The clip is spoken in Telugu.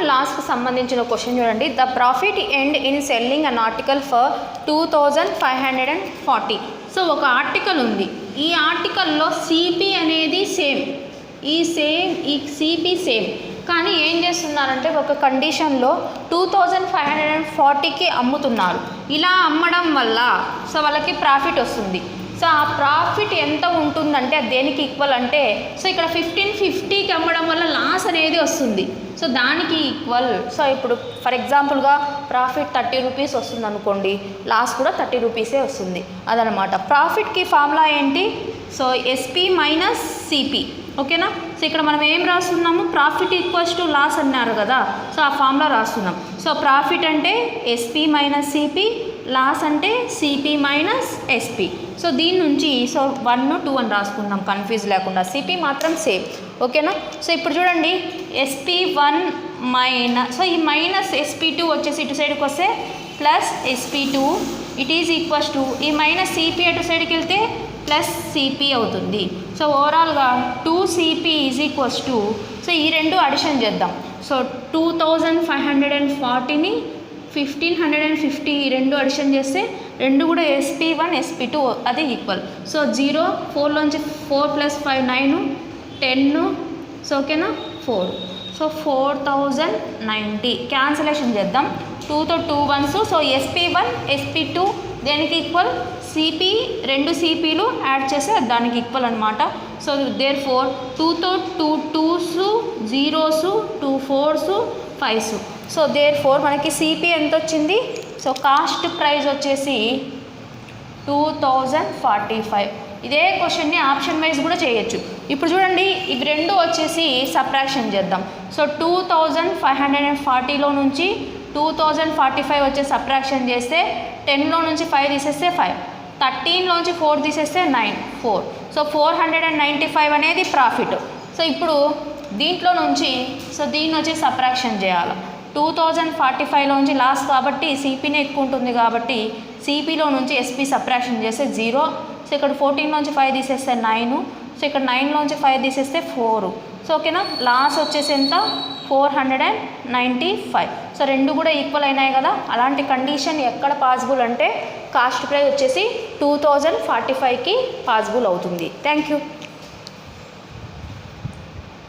అండ్ లాస్కి సంబంధించిన క్వశ్చన్ చూడండి. The profit end in selling an article for 2540. So ఒక ఆర్టికల్ ఉంది, ఈ ఆర్టికల్లో సిపి అనేది సేమ్, ఈ సిపి సేమ్, కానీ ఏం చేస్తున్నారంటే ఒక కండిషన్లో 2540కి అమ్ముతున్నారు. ఇలా అమ్మడం వల్ల సో వాళ్ళకి ప్రాఫిట్ వస్తుంది. సో ఆ ప్రాఫిట్ ఎంత ఉంటుందంటే అది దేనికి ఈక్వల్ అంటే, సో ఇక్కడ 1550కి అమ్మడం వల్ల లాస్ అనేది వస్తుంది, సో దానికి ఈక్వల్. సో ఇప్పుడు ఫర్ ఎగ్జాంపుల్గా ప్రాఫిట్ 30 రూపీస్ వస్తుంది అనుకోండి, లాస్ కూడా 30 రూపీసే వస్తుంది, అదనమాట. ప్రాఫిట్కి ఫార్ములా ఏంటి? సో ఎస్పి మైనస్ సిపి, ఓకేనా. సో ఇక్కడ మనం ఏం రాస్తున్నాము, ప్రాఫిట్ ఈక్వల్స్ టు లాస్ అన్నారు కదా, సో ఆ ఫార్ములా రాస్తున్నాం. సో ప్రాఫిట్ అంటే ఎస్పి మైనస్ సిపి, లాస్ అంటే సిపి మైనస్ ఎస్పి. సో దీని నుంచి సో 1, 2 అని రాసుకుందాం కన్ఫ్యూజ్ లేకుండా, సిపి మాత్రం సేమ్, ఓకేనా. సో ఇప్పుడు చూడండి SP1 మైనస్, సో ఈ మైనస్ SP2 వచ్చేసి ఇటు సైడ్కి వస్తే plus SP2 it is equals to ఈ మైనస్ సిపి అటు సైడ్కి వెళ్తే ప్లస్ సిపి అవుతుంది. సో ఓవరాల్గా 2CP is equals to, so ఈ రెండు అడిషన్ చేద్దాం. సో 2540ని 1550 ఈ రెండు అడిషన్ చేస్తే రెండు కూడా SP1 SP2 అది ఈక్వల్. సో 0 4లోంచి 4 + 5 9 10, సో ఓకేనా 4. సో 4090 క్యాన్సిలేషన్ చేద్దాం, 2తో 2 1s. సో SP1 SP2 దేనికి ఈక్వల్, సిపి రెండు సిపిలు యాడ్ చేస్తే దానికి ఈక్వల్ అనమాట. సో దేర్ ఫోర్ 2తో 2 2s 0s 2 4s 5s. So there four మనకి సిపి ఎంత వచ్చింది, సో కాస్ట్ ప్రైస్ వచ్చేసి 2045. ఇదే క్వశ్చన్ని ఆప్షన్ వైజ్ కూడా చేయొచ్చు. ఇప్పుడు చూడండి ఇవి రెండు వచ్చేసి సబ్ట్రాక్షన్ చేద్దాం. సో 2540లో నుంచి 2045 వచ్చే సబ్ట్రాక్షన్ చేస్తే 10లో నుంచి 5 తీసేస్తే 5, 13లోంచి 4 తీసేస్తే 9 4. సో 495 అనేది ప్రాఫిట్. సో ఇప్పుడు దీంట్లో నుంచి సో దీన్ని వచ్చి సబ్ట్రాక్షన్ చేయాలి. 2045లోంచి లాస్ కాబట్టి సిపినే ఎక్కువ ఉంటుంది కాబట్టి సిపిలో నుంచి ఎస్పి సబ్ట్రాక్షన్ చేస్తే 0. సో ఇక్కడ 14లోంచి 5 తీసేస్తే 9, సో ఇక్కడ 9లోంచి 5 తీసేస్తే 4. సో ఓకేనా, లాస్ వచ్చేసి ఎంత 495. సో రెండు కూడా ఈక్వల్ అయినాయి కదా. అలాంటి కండిషన్ ఎక్కడ పాసిబుల్ అంటే కాస్ట్ ప్రైస్ వచ్చేసి 2045కి పాసిబుల్ అవుతుంది. Thank you.